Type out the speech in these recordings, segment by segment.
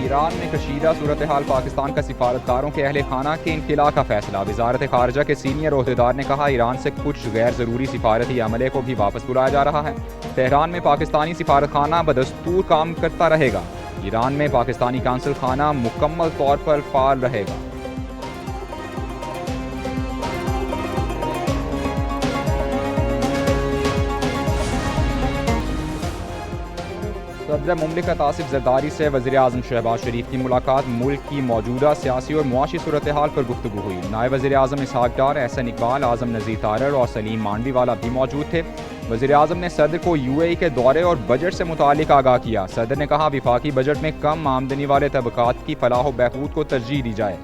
Iran में कशीदा सूरत हाल पाकिस्तान का सिफारतकारों के अहले खाना के इनखिला का फैसला। वजारत खारजा के सीनियर ओहदेदार ने कहा, ईरान से कुछ गैर ज़रूरी सिफारती अमले को भी वापस बुलाया जा रहा है। तेहरान में पाकिस्तानी सिफारत खाना बदस्तूर काम करता रहेगा। ईरान में पाकिस्तानी कांसल खाना मुकम्मल तौर पर फाल रहेगा। सदर मुमलिकत आसिफ जरदारी से वज़ीर-ए-आज़म शहबाज शरीफ की मुलाकात। मुल्क की मौजूदा सियासी और मुआशी सूरत हाल पर गुफ्तगू हुई। नायब वज़ीर-ए-आज़म इसहाक डार, एहसन इकबाल, आज़म नज़ीर तारड़ और सलीम मांडवीवाला भी मौजूद थे। वज़ीर-ए-आज़म ने सदर को UAE के दौरे और बजट से मुतालिक आगाह किया। सदर ने कहा, विफाकी बजट में कम आमदनी वाले तबकात की फलाह व बहबूद को तरजीह दी जाए।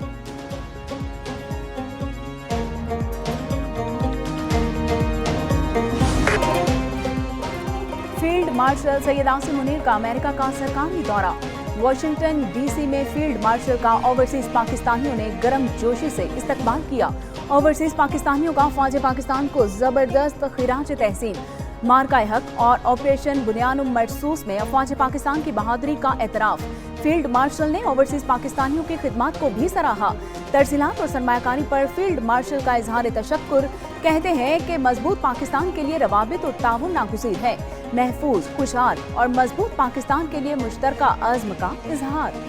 फील्ड मार्शल सैयद आसिम मुनीर का अमेरिका का सरकारी दौरा। वाशिंगटन DC में फील्ड मार्शल का ओवरसीज पाकिस्तानियों ने गर्मजोशी से इस्तकबाल किया। ओवरसीज पाकिस्तानियों का फौज पाकिस्तान को जबरदस्त खिराज तहसीन। मार्काए हक और ऑपरेशन बुनियानुम मरसूस में फौज पाकिस्तान की बहादुरी का एतराफ। फील्ड मार्शल ने ओवरसीज पाकिस्तानियों की खिदमत को भी सराहा। तरसीलात और सरमायाकारी पर फील्ड मार्शल का इजहार तशक्कुर। कहते हैं कि मजबूत पाकिस्तान के लिए रवाबित और ताउन नागुज़ीर है। महफूज, खुशहाल और मजबूत पाकिस्तान के लिए मुश्तरका अज़्म का इजहार।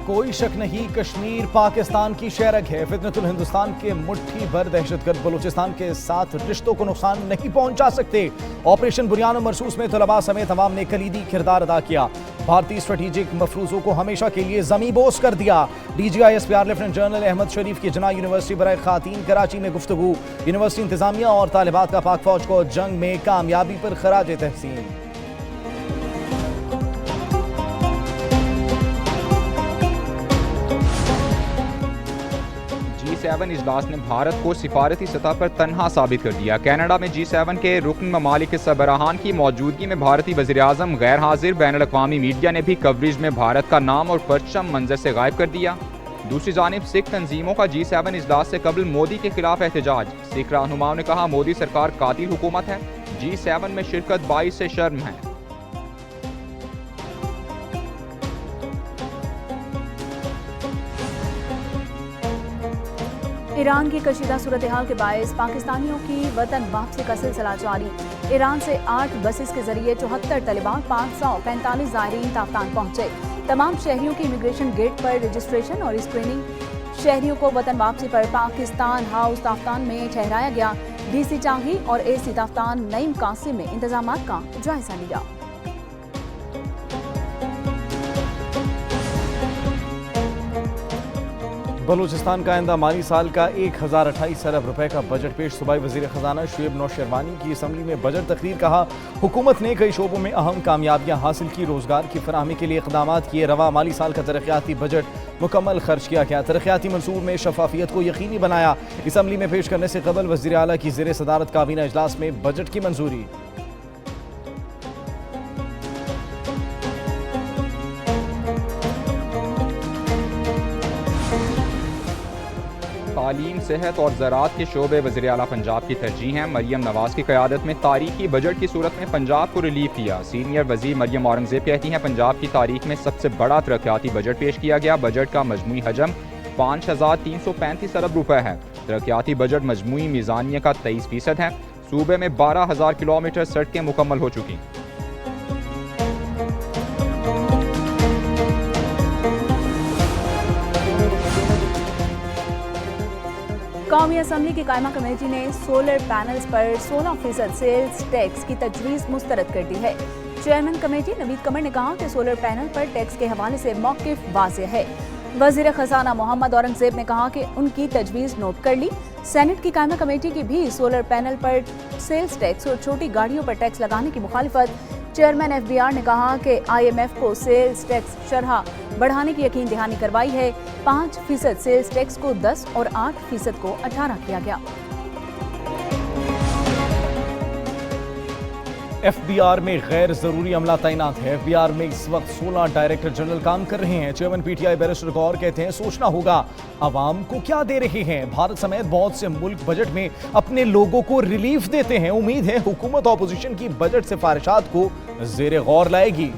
कोई शक नहीं, कश्मीर पाकिस्तान की शहरग है। फितनतुल हिंदुस्तान के मुट्ठी भर दहशतगर्द बलूचिस्तान के साथ रिश्तों को नुकसान नहीं पहुंचा सकते। ऑपरेशन बुनियानुम मरसूस में तलबा समेत तमाम ने कलीदी किरदार अदा किया। भारतीय स्ट्रेटेजिक मफरूजों को हमेशा के लिए ज़मींबोस कर दिया। DGI SPR lieutenant general Ahmed Sharif की जना यूनिवर्सिटी बराए खातीन कराची में गुफ्तगू। यूनिवर्सिटी इंतजामिया और तालिबात का पाक फौज को जंग में कामयाबी पर खराज तहसीन। G7 इजलास ने भारत को सिफारती सतह पर तन्हा साबित कर दिया। कनाडा में G7 के रुकन ममालिक के सरबराहान की मौजूदगी में भारतीय वज़ीर-ए-आज़म गैर हाजिर। बैनुल-अक़वामी मीडिया ने भी कवरेज में भारत का नाम और परचम मंजर से गायब कर दिया। दूसरी जानिब सिख तंजीमों का G7 इजलास से कबल मोदी के खिलाफ एहतजाज। सिख रहनुमाओं ने कहा, मोदी सरकार कातिल हुकूमत है। G7 में शिरकत बाइस से शर्म है। ईरान की कशीदा सूरत हाल के बायस पाकिस्तानियों की वतन वापसी का सिलसिला जारी। ईरान से 8 बसेस के जरिए 74 तलिबान 545 ज़ायरीन ताफ्तान पहुंचे। तमाम शहरियों की इमिग्रेशन गेट पर रजिस्ट्रेशन और स्क्रीनिंग। शहरियों को वतन वापसी पर पाकिस्तान हाउस ताफ्तान में ठहराया गया। DC चाही और AC ताफ्तान नईम कासिम में इंतजाम का जायजा लिया। बलूचिस्तान का आइंदा माली साल का 1028 अरब रुपए का बजट पेश। सूबाई वजीर खजाना शुएब नौशेरवानी की असम्बली में बजट तकरीर। कहा, हुकूमत ने कई शोबों में अहम कामयाबियां हासिल की। रोजगार की फराहमी के लिए इक़दाम किए। रवा माली साल का तरक्याती बजट मुकम्मल खर्च किया गया। तरक्याती मंसूब में शफाफियत को यकीनी बनाया। असम्बली में पेश करने से कबल वज़ीर आला की ज़ेर सदारत काबीना इजलास में बजट की मंजूरी। तालीम, सेहत और ज़राअत के शोबे वज़ीर आला पंजाब की तरजीह हैं। मरियम नवाज की क़यादत में तारीखी बजट की सूरत में पंजाब को रिलीफ किया। सीनियर वज़ीर मरियम औरंगज़ेब कहती हैं, पंजाब की तारीख में सबसे बड़ा तरक्याती बजट पेश किया गया। बजट का मजमूई हजम 5335 अरब रुपए है। तरक्याती बजट मजमूई मीज़ानिया का 23% है। सूबे में 12,000 किलोमीटर सड़कें मुकम्मल हो चुकी। कौमी असम्बली की कायमा कमेटी ने सोलर पैनल्स पर 16% सेल्स टैक्स की तजवीज़ मुस्तरद कर दी है। चेयरमैन कमेटी नवीद कमर ने कहा कि सोलर पैनल पर टैक्स के हवाले से मौक़िफ़ वाज़ेह है। वज़ीर ख़ज़ाना मोहम्मद औरंगज़ेब ने कहा कि उनकी तजवीज़ नोट कर ली। सेनेट की कायमा कमेटी की भी सोलर पैनल पर सेल्स टैक्स और छोटी गाड़ियों पर टैक्स लगाने की मुखालिफत। चेयरमैन FBR ने कहा कि IMF को सेल्स टैक्स शरह बढ़ाने की यकीन दहानी करवाई है। 5% सेल्स टैक्स को 10 और 8% को 18 किया गया। FBR में गैर जरूरी अमला तैनात है। FBR में इस वक्त 16 डायरेक्टर जनरल काम कर रहे हैं। चेयरमैन PTI बैरिस्टर गौर कहते हैं, सोचना होगा आवाम को क्या दे रहे हैं। भारत समेत बहुत से मुल्क बजट में अपने लोगों को रिलीफ देते हैं। उम्मीद है हुकूमत ऑपोजिशन की बजट सिफारिशात को जेर गौर लाएगी।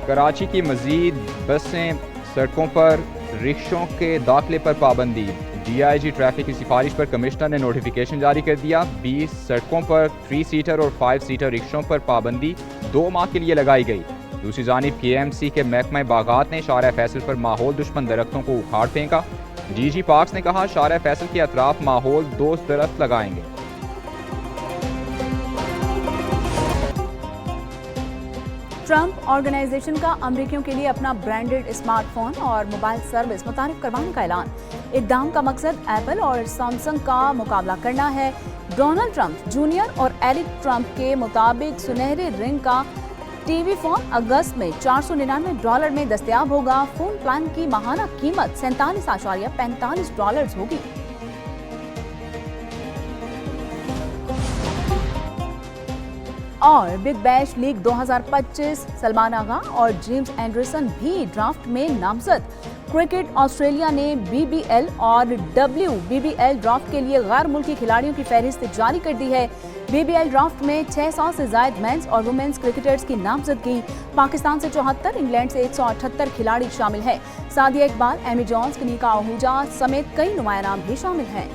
कराची की मजीद बसें, सड़कों पर रिक्शों के दाखिले पर पाबंदी। DIG ट्रैफिक की सिफारिश पर कमिश्नर ने नोटिफिकेशन जारी कर दिया। 20 सड़कों पर 3 सीटर और 5 सीटर रिक्शों पर पाबंदी 2 माह के लिए लगाई गई। दूसरी जानिब KMC के महकमा बागात ने शारा फैसल पर माहौल दुश्मन दरख्तों को उखाड़ फेंका। DG पार्क्स ने कहा शारा फैसल के अतराफ माहौल दोस्त दरख्त लगाएंगे। ट्रंप ऑर्गेनाइजेशन का अमेरिकियों के लिए अपना ब्रांडेड स्मार्टफोन और मोबाइल सर्विस मुतारिफ करवाने का ऐलान। इक़दाम का मकसद एप्पल और सैमसंग का मुकाबला करना है। डोनाल्ड ट्रंप जूनियर और एरिक ट्रंप के मुताबिक सुनहरे रिंग का टीवी फोन अगस्त में $499 में दस्तयाब होगा। फोन प्लान की माहाना कीमत $47.45 होगी। और बिग बैश लीग 2025 सलमान आगा और जेम्स एंडरसन भी ड्राफ्ट में नामजद। क्रिकेट ऑस्ट्रेलिया ने BBL और WBBL ड्राफ्ट के लिए गैर मुल्की खिलाड़ियों की फहरिस्त जारी कर दी है। BBL ड्राफ्ट में 600 से ज्यादा मेंस और वुमेन्स क्रिकेटर्स की नामजदगी। पाकिस्तान से 74, इंग्लैंड से 178 खिलाड़ी शामिल हैं। सादिया इकबाल, एमी जॉन्स, कनिका आहूजा समेत कई नुमाया नाम भी शामिल हैं।